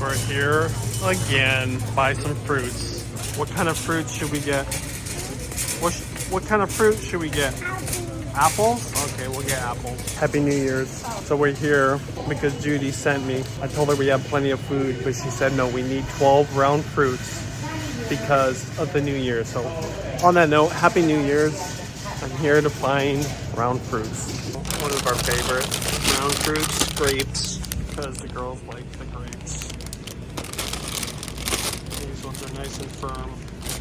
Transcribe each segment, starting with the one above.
We're here again. Buy some fruits. What kind of fruits should we get? What kind of fruit should we get? Apples? Okay, we'll get apples. Happy New Year's. So we're here because Judy sent me. I told her we have plenty of food, but she said no, we need 12 round fruits because of the New Year. So on that note, Happy New Year's. I'm here to find round fruits. One of our favorite round fruits, grapes, because the girls like the grapes. These ones are nice and firm.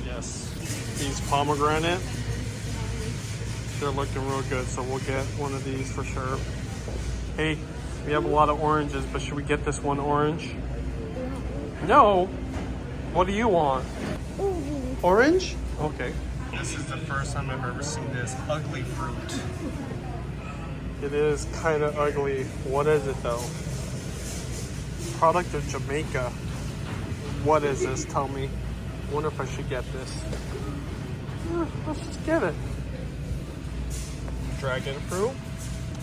Yes. These pomegranate, they're looking real good, so we'll get one of these for sure. Hey, we have a lot of oranges, but should we get this one orange? No. What do you want? Orange? Okay. This is the first time I've ever seen this ugly fruit. It is kind of ugly. What is it though? Product of Jamaica. What is this? Tell me. I wonder if I should get this. Let's just get it. Dragon fruit.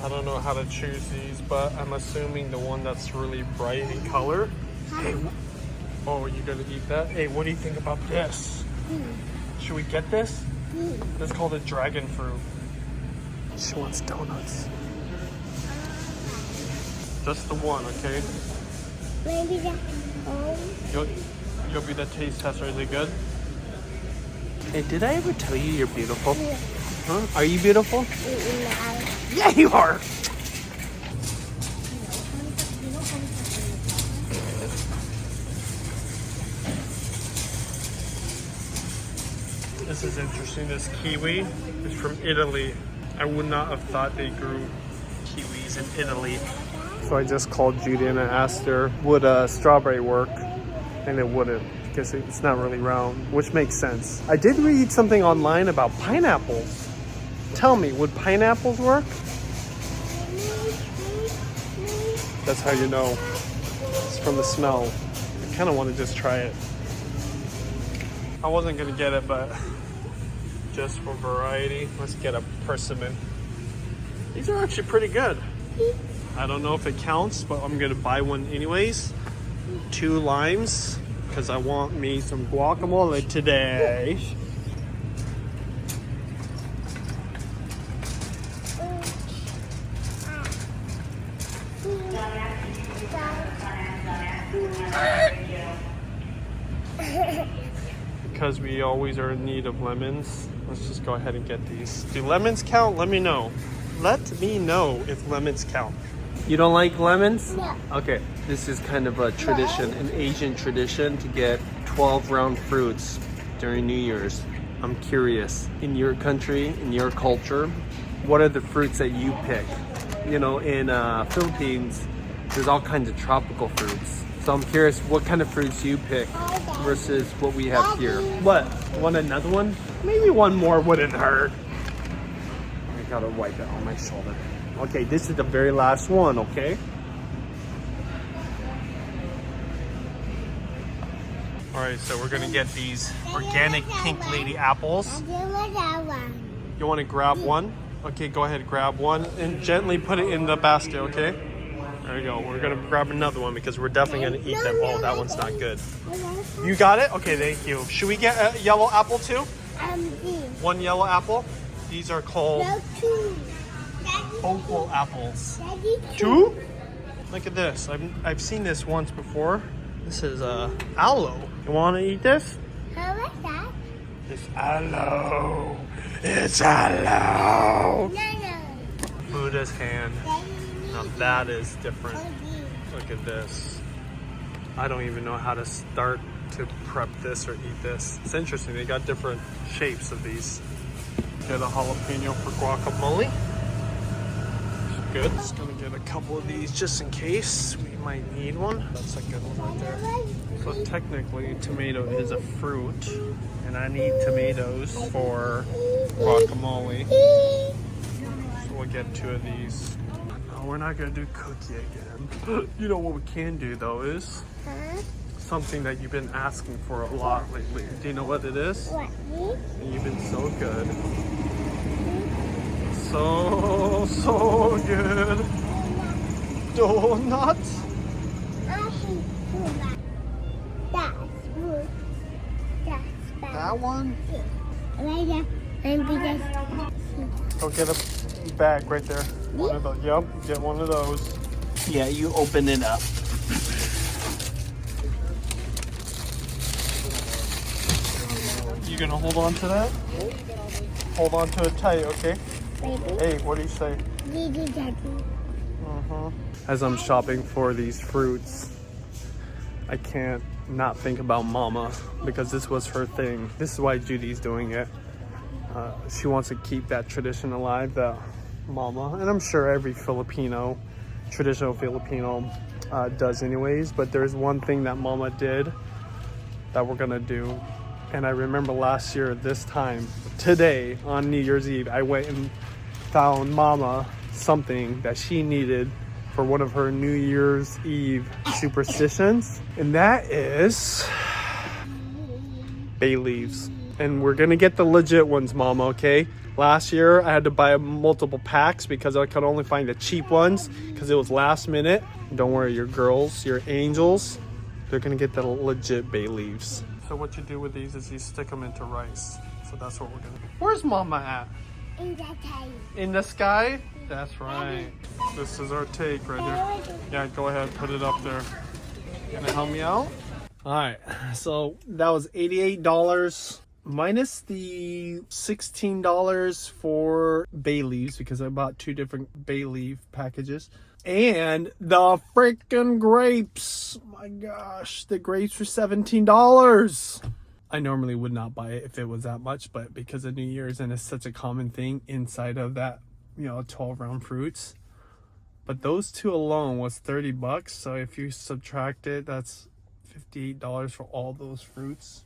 I don't know how to choose these, but I'm assuming the one that's really bright in color. Hey, oh, you're gonna eat that? Hey, what do you think about this? Should we get this? It's called a dragon fruit. She wants donuts. Just the one, okay? Maybe the You'll be the taste tester. Is it good? Hey, did I ever tell you you're beautiful? Yeah. Huh? Are you beautiful? No. Yeah, you are. This is interesting. This kiwi is from Italy. I would not have thought they grew kiwis in Italy. So I just called Judy and I asked her, would a strawberry work? And it wouldn't, because it's not really round, which makes sense. I did read something online about pineapples. Tell me, would pineapples work? That's how you know. It's from the smell. I kind of want to just try it. I wasn't going to get it, but just for variety, let's get a persimmon. These are actually pretty good. I don't know if it counts, but I'm going to buy one anyways. 2 limes, because I want me some guacamole today. Because we always are in need of lemons, let's just go ahead and get these. Do lemons count? Let me know. Let me know if lemons count. You don't like lemons? No. Okay, this is kind of a tradition, an Asian tradition to get 12 round fruits during New Year's. I'm curious, in your country, in your culture, what are the fruits that you pick? You know, in Philippines, there's all kinds of tropical fruits. So I'm curious what kind of fruits you pick versus what we have here. What? Want another one? Maybe one more wouldn't hurt. I gotta wipe it on my shoulder. Okay, this is the very last one, okay? All right, so we're gonna get these organic pink lady apples. I do want that one. You wanna grab one? Okay, go ahead, grab one and gently put it in the basket, okay? There you go. We're gonna grab another one because we're definitely gonna eat them. Oh, that one's not good. You got it? Okay, thank you. Should we get a yellow apple too? These. One yellow apple? These are called No, 2. opal apples. Daddy, 2? Look at this. I've seen this once before. This is aloe. You want to eat this? How was that? It's aloe. It's aloe. No. Buddha's hand. Now that is different. Look at this. I don't even know how to start to prep this or eat this. It's interesting. They got different shapes of these. Get a jalapeno for guacamole. Good. Just gonna get a couple of these just in case we might need one. That's a good one right there. So technically, tomato is a fruit, and I need tomatoes for guacamole. So we'll get 2 of these. No, we're not gonna do cookie again. You know what we can do though is something that you've been asking for a lot lately. Do you know what it is? What? And you've been so good. So good. Donuts? that one? Right there. And because Go get a bag right there. One of those. Yep, get one of those. Yeah, you open it up. You gonna hold on to that? Hold on to it tight, okay? baby, Hey, what do you say? Gigi Daddy. As I'm shopping for these fruits, I can't not think about Mama because this was her thing. This is why Judy's doing it. She wants to keep that tradition alive, that Mama, and I'm sure every Filipino, traditional Filipino does anyways, but there's one thing that Mama did that we're gonna do. And I remember last year this time, today on New Year's Eve, I went and found Mama something that she needed for one of her New Year's Eve superstitions, and that is bay leaves. And we're gonna get the legit ones, Mama, okay? Last year I had to buy multiple packs because I could only find the cheap ones because it was last minute. Don't worry, your girls, your angels, they're gonna get the legit bay leaves. So what you do with these is you stick them into rice. So that's what we're gonna do. Where's Mama at? In the sky. In the sky? That's right. This is our take right here. Yeah, go ahead, put it up there. Gonna help me out? All right, so that was $88 minus the $16 for bay leaves because I bought 2 different bay leaf packages. And the freaking grapes. My gosh, the grapes were $17. I normally would not buy it if it was that much, but because of New Year's and it's such a common thing inside of that, 12 round fruits. But those 2 alone was $30. So if you subtract it, that's $58 for all those fruits.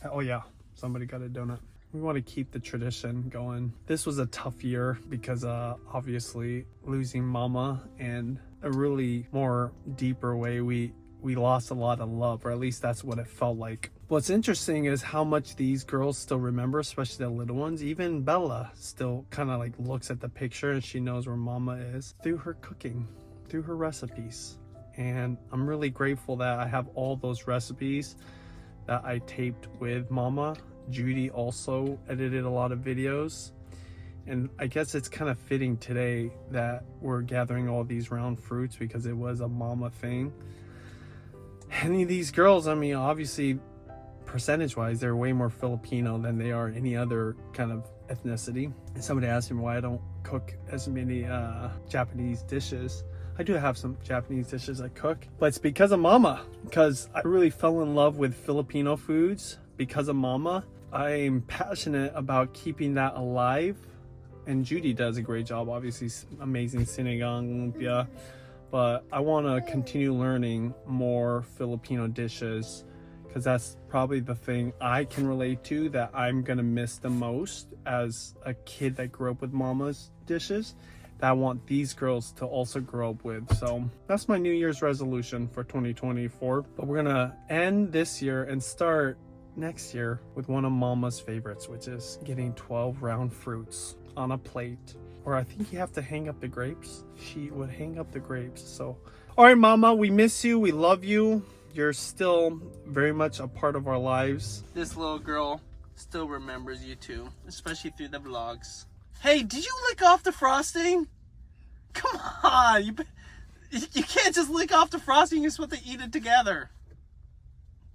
Oh yeah, somebody got a donut. We want to keep the tradition going. This was a tough year because obviously losing Mama, and a really more deeper way we lost a lot of love, or at least that's what it felt like. What's interesting is how much these girls still remember, especially the little ones. Even Bella still kind of like looks at the picture and she knows where Mama is through her cooking, through her recipes. And I'm really grateful that I have all those recipes that I taped with Mama. Judy also edited a lot of videos, and I guess it's kind of fitting today that we're gathering all these round fruits because it was a Mama thing. Any of these girls, I mean, obviously percentage wise they're way more Filipino than they are any other kind of ethnicity. And somebody asked me why I don't cook as many Japanese dishes. I do have some Japanese dishes I cook, but it's because of Mama, because I really fell in love with Filipino foods because of Mama. I'm passionate about keeping that alive, and Judy does a great job, obviously amazing sinigang, lumpia, but I want to continue learning more Filipino dishes because that's probably the thing I can relate to that I'm gonna miss the most as a kid that grew up with Mama's dishes, that I want these girls to also grow up with. So that's my New Year's resolution for 2024, but we're gonna end this year and start next year with one of Mama's favorites, which is getting 12 round fruits on a plate. Or I think you have to hang up the grapes. She would hang up the grapes. So, all right, Mama, we miss you. We love you. You're still very much a part of our lives. This little girl still remembers you too, especially through the vlogs. Hey, did you lick off the frosting? Come on, you can't just lick off the frosting. You're supposed to eat it together.